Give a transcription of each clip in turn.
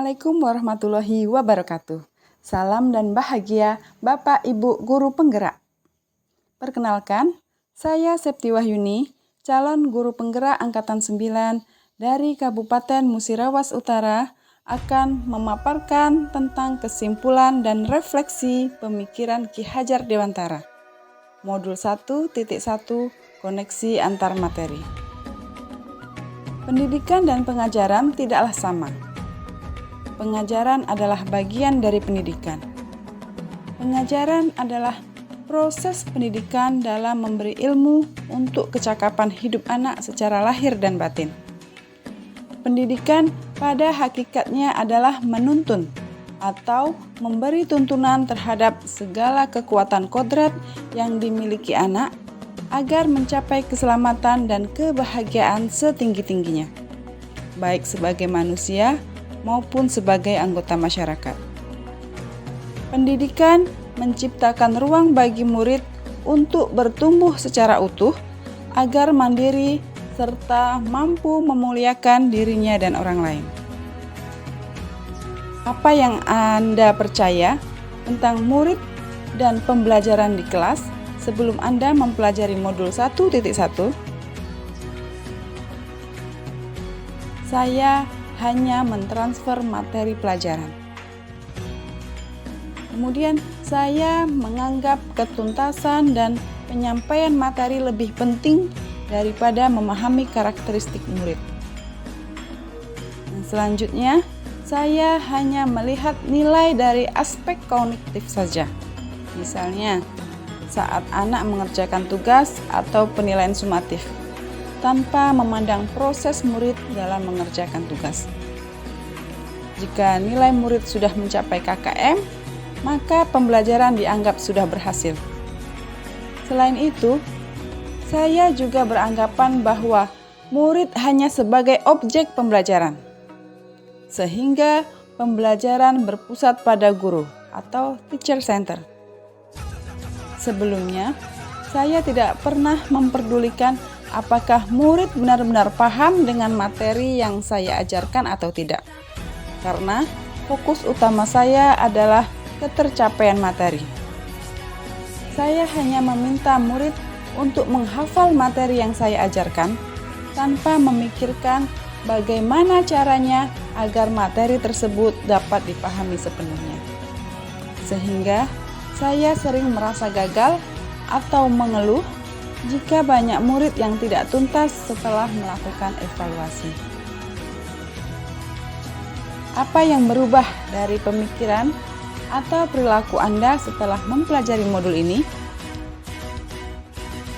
Assalamualaikum warahmatullahi wabarakatuh. Salam dan bahagia Bapak Ibu Guru Penggerak. Perkenalkan, saya Septi Wahyuni, calon guru penggerak Angkatan 9 dari Kabupaten Musirawas Utara akan memaparkan tentang kesimpulan dan refleksi pemikiran Ki Hajar Dewantara. Modul 1.1 Koneksi antar materi. Pendidikan dan pengajaran tidaklah sama. Pengajaran adalah bagian dari pendidikan. Pengajaran adalah proses pendidikan dalam memberi ilmu untuk kecakapan hidup anak secara lahir dan batin. Pendidikan pada hakikatnya adalah menuntun atau memberi tuntunan terhadap segala kekuatan kodrat yang dimiliki anak agar mencapai keselamatan dan kebahagiaan setinggi-tingginya, baik sebagai manusia maupun sebagai anggota masyarakat. Pendidikan menciptakan ruang bagi murid untuk bertumbuh secara utuh agar mandiri serta mampu memuliakan dirinya dan orang lain. Apa yang Anda percaya tentang murid dan pembelajaran di kelas sebelum Anda mempelajari modul 1.1? Saya hanya mentransfer materi pelajaran. Kemudian saya menganggap ketuntasan dan penyampaian materi lebih penting daripada memahami karakteristik murid. Dan selanjutnya, saya hanya melihat nilai dari aspek kognitif saja. Misalnya, saat anak mengerjakan tugas atau penilaian sumatif, tanpa memandang proses murid dalam mengerjakan tugas. Jika nilai murid sudah mencapai KKM, maka pembelajaran dianggap sudah berhasil. Selain itu, saya juga beranggapan bahwa murid hanya sebagai objek pembelajaran, sehingga pembelajaran berpusat pada guru atau teacher center. Sebelumnya, saya tidak pernah memperdulikan apakah murid benar-benar paham dengan materi yang saya ajarkan atau tidak. Karena fokus utama saya adalah ketercapaian materi. Saya hanya meminta murid untuk menghafal materi yang saya ajarkan tanpa memikirkan bagaimana caranya agar materi tersebut dapat dipahami sepenuhnya. Sehingga saya sering merasa gagal atau mengeluh jika banyak murid yang tidak tuntas setelah melakukan evaluasi. Apa yang berubah dari pemikiran atau perilaku Anda setelah mempelajari modul ini?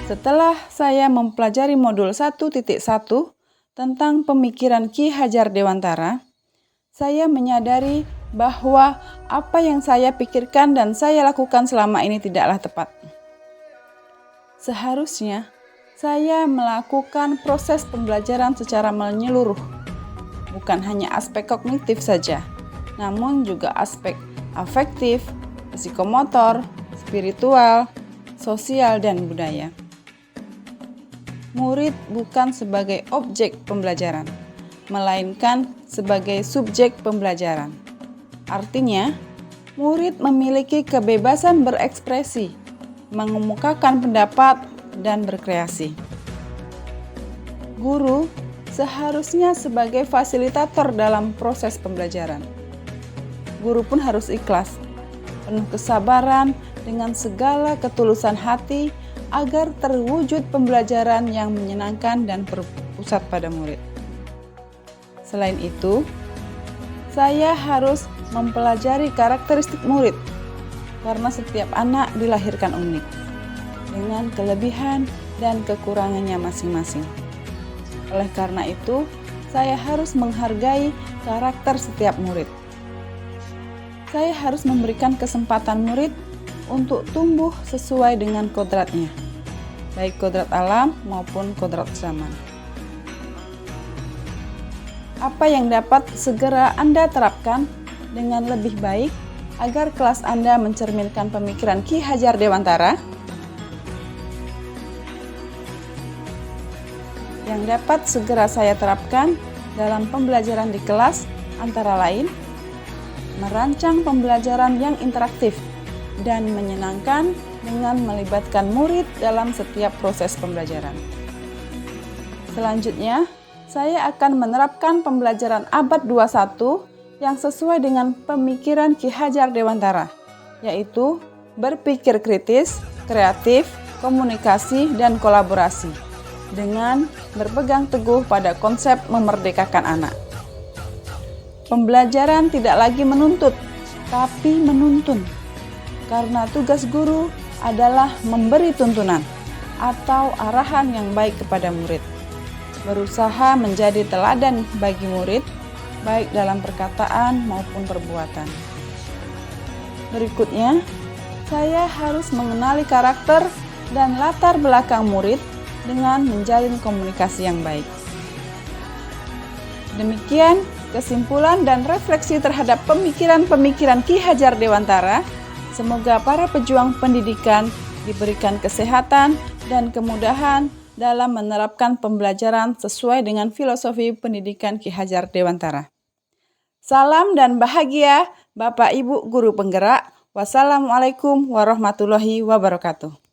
Setelah saya mempelajari modul 1.1 tentang pemikiran Ki Hajar Dewantara, saya menyadari bahwa apa yang saya pikirkan dan saya lakukan selama ini tidaklah tepat. Seharusnya saya melakukan proses pembelajaran secara menyeluruh, bukan hanya aspek kognitif saja, namun juga aspek afektif, psikomotor, spiritual, sosial, dan budaya. Murid bukan sebagai objek pembelajaran, melainkan sebagai subjek pembelajaran. Artinya, murid memiliki kebebasan berekspresi, mengemukakan pendapat, dan berkreasi. Guru seharusnya sebagai fasilitator dalam proses pembelajaran. Guru pun harus ikhlas, penuh kesabaran dengan segala ketulusan hati agar terwujud pembelajaran yang menyenangkan dan berpusat pada murid. Selain itu, saya harus mempelajari karakteristik murid, karena setiap anak dilahirkan unik, dengan kelebihan dan kekurangannya masing-masing. Oleh karena itu, saya harus menghargai karakter setiap murid. Saya harus memberikan kesempatan murid untuk tumbuh sesuai dengan kodratnya, baik kodrat alam maupun kodrat zaman. Apa yang dapat segera Anda terapkan dengan lebih baik agar kelas Anda mencerminkan pemikiran Ki Hajar Dewantara? Yang dapat segera saya terapkan dalam pembelajaran di kelas antara lain merancang pembelajaran yang interaktif dan menyenangkan dengan melibatkan murid dalam setiap proses pembelajaran. Selanjutnya, saya akan menerapkan pembelajaran abad 21 yang sesuai dengan pemikiran Ki Hajar Dewantara, yaitu berpikir kritis, kreatif, komunikasi, dan kolaborasi, dengan berpegang teguh pada konsep memerdekakan anak. Pembelajaran tidak lagi menuntut, tapi menuntun, karena tugas guru adalah memberi tuntunan atau arahan yang baik kepada murid, berusaha menjadi teladan bagi murid, baik dalam perkataan maupun perbuatan. Berikutnya, saya harus mengenali karakter dan latar belakang murid dengan menjalin komunikasi yang baik. Demikian kesimpulan dan refleksi terhadap pemikiran-pemikiran Ki Hajar Dewantara. Semoga para pejuang pendidikan diberikan kesehatan dan kemudahan dalam menerapkan pembelajaran sesuai dengan filosofi pendidikan Ki Hajar Dewantara. Salam dan bahagia Bapak Ibu Guru Penggerak. Wassalamualaikum warahmatullahi wabarakatuh.